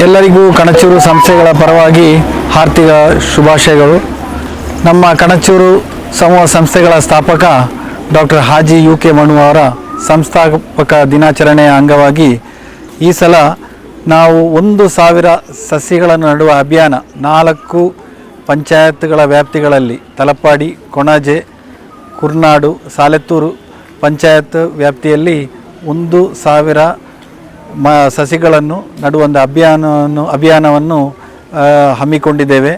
ಎಲ್ಲರಿಗೂ ಕಣಚೂರು ಸಂಸ್ಥೆಗಳ ಪರವಾಗಿ ಹಾರ್ದಿಕ ಶುಭಾಶಯಗಳು. ನಮ್ಮ ಕಣಚೂರು ಸಮೂಹ ಸಂಸ್ಥೆಗಳ ಸ್ಥಾಪಕ doctor Haji U K Manu ಅವರ ಸಂಸ್ಥಾಪಕ ದಿನಾಚರಣೆಯ ಅಂಗವಾಗಿ ಈ ಸಲ ನಾವು 1,000 ಸಸಿಗಳನ್ನು ನೆಡುವ ಅಭಿಯಾನ 4 ಪಂಚಾಯತ್ಗಳ ವ್ಯಾಪ್ತಿಗಳಲ್ಲಿ ತಲಪಾಡಿ, ಕೊಣಾಜೆ, ಕುರ್ನಾಡು, ಸಾಲೆತ್ತೂರು ಪಂಚಾಯತ್ ವ್ಯಾಪ್ತಿಯಲ್ಲಿ 1,000 ಸಸಿಗಳನ್ನು ನಡುವಂಥ ಅಭಿಯಾನವನ್ನು ಹಮ್ಮಿಕೊಂಡಿದ್ದೇವೆ.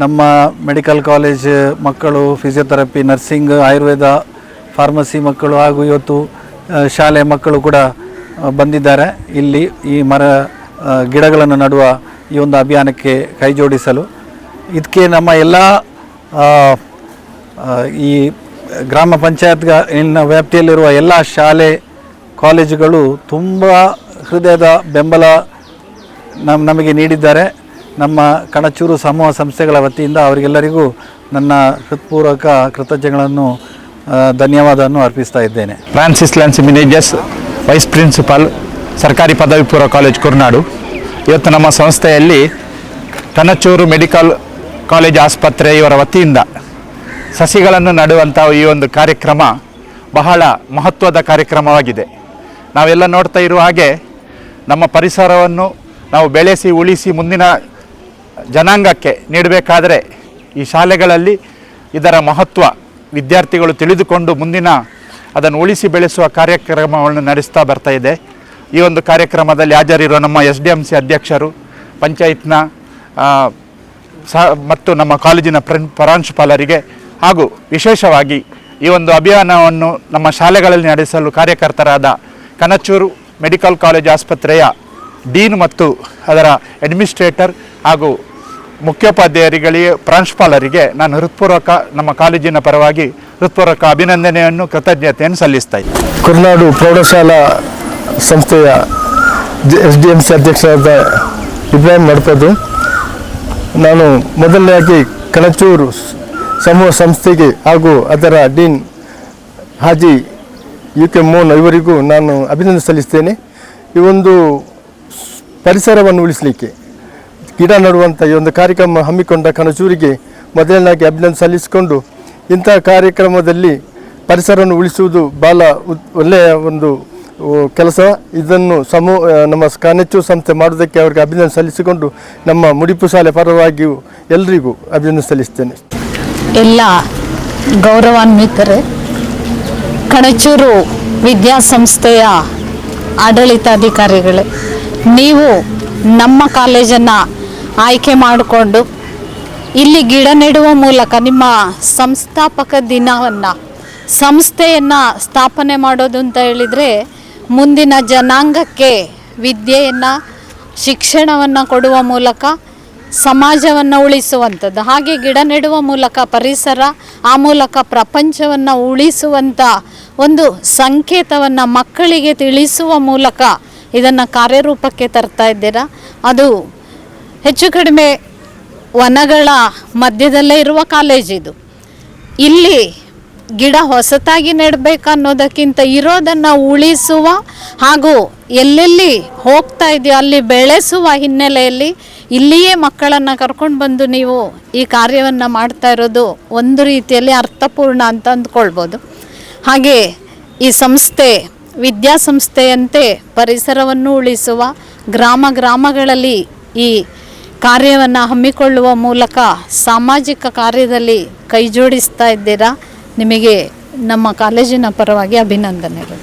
ನಮ್ಮ ಮೆಡಿಕಲ್ ಕಾಲೇಜ್ ಮಕ್ಕಳು, ಫಿಸಿಯೋಥೆರಪಿ, ನರ್ಸಿಂಗ್, ಆಯುರ್ವೇದ, ಫಾರ್ಮಸಿ ಮಕ್ಕಳು ಹಾಗೂ ಇವತ್ತು ಶಾಲೆ ಮಕ್ಕಳು ಕೂಡ ಬಂದಿದ್ದಾರೆ ಇಲ್ಲಿ ಈ ಗಿಡಗಳನ್ನು ನಡುವ ಈ ಒಂದು ಅಭಿಯಾನಕ್ಕೆ ಕೈ ಜೋಡಿಸಲು. ಇದಕ್ಕೆ ನಮ್ಮ ಎಲ್ಲ ಈ ಗ್ರಾಮ ಪಂಚಾಯತ್ ವ್ಯಾಪ್ತಿಯಲ್ಲಿರುವ ಎಲ್ಲ ಶಾಲೆ ಕಾಲೇಜುಗಳು ತುಂಬ ಹೃದಯದ ಬೆಂಬಲ ನಮಗೆ ನೀಡಿದ್ದಾರೆ. ನಮ್ಮ ಕಣಚೂರು ಸಮೂಹ ಸಂಸ್ಥೆಗಳ ವತಿಯಿಂದ ಅವರಿಗೆಲ್ಲರಿಗೂ ನನ್ನ ಹೃತ್ಪೂರ್ವಕ ಕೃತಜ್ಞತೆಗಳನ್ನು ಧನ್ಯವಾದವನ್ನು ಅರ್ಪಿಸ್ತಾ ಇದ್ದೇನೆ. Francis lance Menezes, wise principal, ಸರ್ಕಾರಿ ಪದವಿ ಪೂರ್ವ ಕಾಲೇಜ್ ಕುರ್ನಾಡು. ಇವತ್ತು ನಮ್ಮ ಸಂಸ್ಥೆಯಲ್ಲಿ ಕಣಚೂರು ಮೆಡಿಕಲ್ ಕಾಲೇಜ್ ಆಸ್ಪತ್ರೆ ಇವರ ವತಿಯಿಂದ ಸಸಿಗಳನ್ನು ನೆಡುವಂಥ ಈ ಒಂದು ಕಾರ್ಯಕ್ರಮ ಬಹಳ ಮಹತ್ವದ ಕಾರ್ಯಕ್ರಮವಾಗಿದೆ. ನಾವೆಲ್ಲ ನೋಡ್ತಾ ಇರುವ ಹಾಗೆ ನಮ್ಮ ಪರಿಸರವನ್ನು ನಾವು ಬೆಳೆಸಿ ಉಳಿಸಿ ಮುಂದಿನ ಜನಾಂಗಕ್ಕೆ ನೀಡಬೇಕಾದರೆ ಈ ಶಾಲೆಗಳಲ್ಲಿ ಇದರ ಮಹತ್ವ ವಿದ್ಯಾರ್ಥಿಗಳು ತಿಳಿದುಕೊಂಡು ಮುಂದಿನ ಅದನ್ನು ಉಳಿಸಿ ಬೆಳೆಸುವ ಕಾರ್ಯಕ್ರಮವನ್ನು ನಡೆಸ್ತಾ ಬರ್ತಾ ಇದೆ. ಈ ಒಂದು ಕಾರ್ಯಕ್ರಮದಲ್ಲಿ ಹಾಜರಿರುವ ನಮ್ಮ SDMC ಅಧ್ಯಕ್ಷರು, ಪಂಚಾಯತ್ನ ಮತ್ತು ನಮ್ಮ ಕಾಲೇಜಿನ ಪ್ರಾಂಶುಪಾಲರಿಗೆ ಹಾಗೂ ವಿಶೇಷವಾಗಿ ಈ ಒಂದು ಅಭಿಯಾನವನ್ನು ನಮ್ಮ ಶಾಲೆಗಳಲ್ಲಿ ನಡೆಸಲು ಕಾರ್ಯಕರ್ತರಾದ ಕಣಚೂರು ಮೆಡಿಕಲ್ ಕಾಲೇಜ್ ಆಸ್ಪತ್ರೆಯ ಡೀನ್ ಮತ್ತು ಅದರ ಅಡ್ಮಿನಿಸ್ಟ್ರೇಟರ್ ಹಾಗೂ ಮುಖ್ಯೋಪಾಧ್ಯಾಯರಿಗೆ, ಪ್ರಾಂಶುಪಾಲರಿಗೆ ನಾನು ಹೃತ್ಪೂರ್ವಕ ನಮ್ಮ ಕಾಲೇಜಿನ ಪರವಾಗಿ ಹೃತ್ಪೂರ್ವಕ ಅಭಿನಂದನೆಯನ್ನು, ಕೃತಜ್ಞತೆಯನ್ನು ಸಲ್ಲಿಸ್ತಾ ಇದ್ದೀನಿ. ಕುರ್ನಾಡು ಪ್ರೌಢಶಾಲಾ ಸಂಸ್ಥೆಯ SDMC ಅಧ್ಯಕ್ಷರಾದ ಇಬ್ರಾಹಿಂ ನಡ್ಪದು. ನಾನು ಮೊದಲನೇದಾಗಿ ಕಣಚೂರು ಸಮೂಹ ಸಂಸ್ಥೆಗೆ ಹಾಗೂ ಅದರ dean Haji U K Mohan ಇವರಿಗೂ ನಾನು ಅಭಿನಂದನೆ ಸಲ್ಲಿಸ್ತೇನೆ. ಈ ಒಂದು ಪರಿಸರವನ್ನು ಉಳಿಸಲಿಕ್ಕೆ ಗಿಡ ನೆಡುವಂಥ ಈ ಒಂದು ಕಾರ್ಯಕ್ರಮ ಹಮ್ಮಿಕೊಂಡ ಕಣಚೂರಿಗೆ ಮೊದಲನಾಗಿ ಅಭಿನಂದನೆ ಸಲ್ಲಿಸಿಕೊಂಡು, ಇಂಥ ಕಾರ್ಯಕ್ರಮದಲ್ಲಿ ಪರಿಸರವನ್ನು ಉಳಿಸುವುದು ಭಾಳ ಒಳ್ಳೆಯ ಒಂದು ಕೆಲಸ. ಇದನ್ನು ನಮ್ಮ ಕಣಚೂರು ಸಂಸ್ಥೆ ಮಾಡುವುದಕ್ಕೆ ಅವರಿಗೆ ಅಭಿನಂದನೆ ಸಲ್ಲಿಸಿಕೊಂಡು ನಮ್ಮ ಮುಡಿಪು ಶಾಲೆ ಪರವಾಗಿಯೂ ಎಲ್ಲರಿಗೂ ಅಭಿನಂದನೆ ಸಲ್ಲಿಸ್ತೇನೆ. ಎಲ್ಲ ಗೌರವಾನ್ವಿತರೇ, ಕಣಚೂರು ವಿದ್ಯಾಸಂಸ್ಥೆಯ ಆಡಳಿತಾಧಿಕಾರಿಗಳೇ, ನೀವು ನಮ್ಮ ಕಾಲೇಜನ್ನು ಆಯ್ಕೆ ಮಾಡಿಕೊಂಡು ಇಲ್ಲಿ ಗಿಡ ನೆಡುವ ಮೂಲಕ ನಿಮ್ಮ ಸಂಸ್ಥಾಪಕ ದಿನವನ್ನು, ಸಂಸ್ಥೆಯನ್ನು ಸ್ಥಾಪನೆ ಮಾಡೋದು ಅಂತ ಹೇಳಿದರೆ ಮುಂದಿನ ಜನಾಂಗಕ್ಕೆ ವಿದ್ಯೆಯನ್ನು, ಶಿಕ್ಷಣವನ್ನು ಕೊಡುವ ಮೂಲಕ ಸಮಾಜವನ್ನು ಉಳಿಸುವಂಥದ್ದು. ಹಾಗೆ ಗಿಡ ನೆಡುವ ಮೂಲಕ ಪರಿಸರ, ಆ ಮೂಲಕ ಪ್ರಪಂಚವನ್ನು ಉಳಿಸುವಂಥ ಒಂದು ಸಂಕೇತವನ್ನು ಮಕ್ಕಳಿಗೆ ತಿಳಿಸುವ ಮೂಲಕ ಇದನ್ನು ಕಾರ್ಯರೂಪಕ್ಕೆ ತರ್ತಾ ಇದ್ದೀರಾ. ಅದು ಹೆಚ್ಚು ಕಡಿಮೆ ವನಗಳ ಮಧ್ಯದಲ್ಲೇ ಇರುವ ಕಾಲೇಜಿದು. ಇಲ್ಲಿ ಗಿಡ ಹೊಸತಾಗಿ ನೆಡಬೇಕು ಅನ್ನೋದಕ್ಕಿಂತ ಇರೋದನ್ನು ಉಳಿಸುವ ಹಾಗೂ ಎಲ್ಲೆಲ್ಲಿ ಹೋಗ್ತಾ ಇದೆಯೋ ಅಲ್ಲಿ ಬೆಳೆಸುವ ಹಿನ್ನೆಲೆಯಲ್ಲಿ ಇಲ್ಲಿಯೇ ಮಕ್ಕಳನ್ನು ಕರ್ಕೊಂಡು ಬಂದು ನೀವು ಈ ಕಾರ್ಯವನ್ನು ಮಾಡ್ತಾ ಇರೋದು ಒಂದು ರೀತಿಯಲ್ಲಿ ಅರ್ಥಪೂರ್ಣ ಅಂತ ಅಂದ್ಕೊಳ್ಬೋದು. ಹಾಗೆ ಈ ಸಂಸ್ಥೆ ವಿದ್ಯಾಸಂಸ್ಥೆಯಂತೆ ಪರಿಸರವನ್ನು ಉಳಿಸುವ, ಗ್ರಾಮಗಳಲ್ಲಿ ಈ ಕಾರ್ಯವನ್ನು ಹಮ್ಮಿಕೊಳ್ಳುವ ಮೂಲಕ ಸಾಮಾಜಿಕ ಕಾರ್ಯದಲ್ಲಿ ಕೈ ಜೋಡಿಸ್ತಾ ಇದ್ದೀರಾ. ನಿಮಗೆ ನಮ್ಮ ಕಾಲೇಜಿನ ಪರವಾಗಿ ಅಭಿನಂದನೆಗಳು.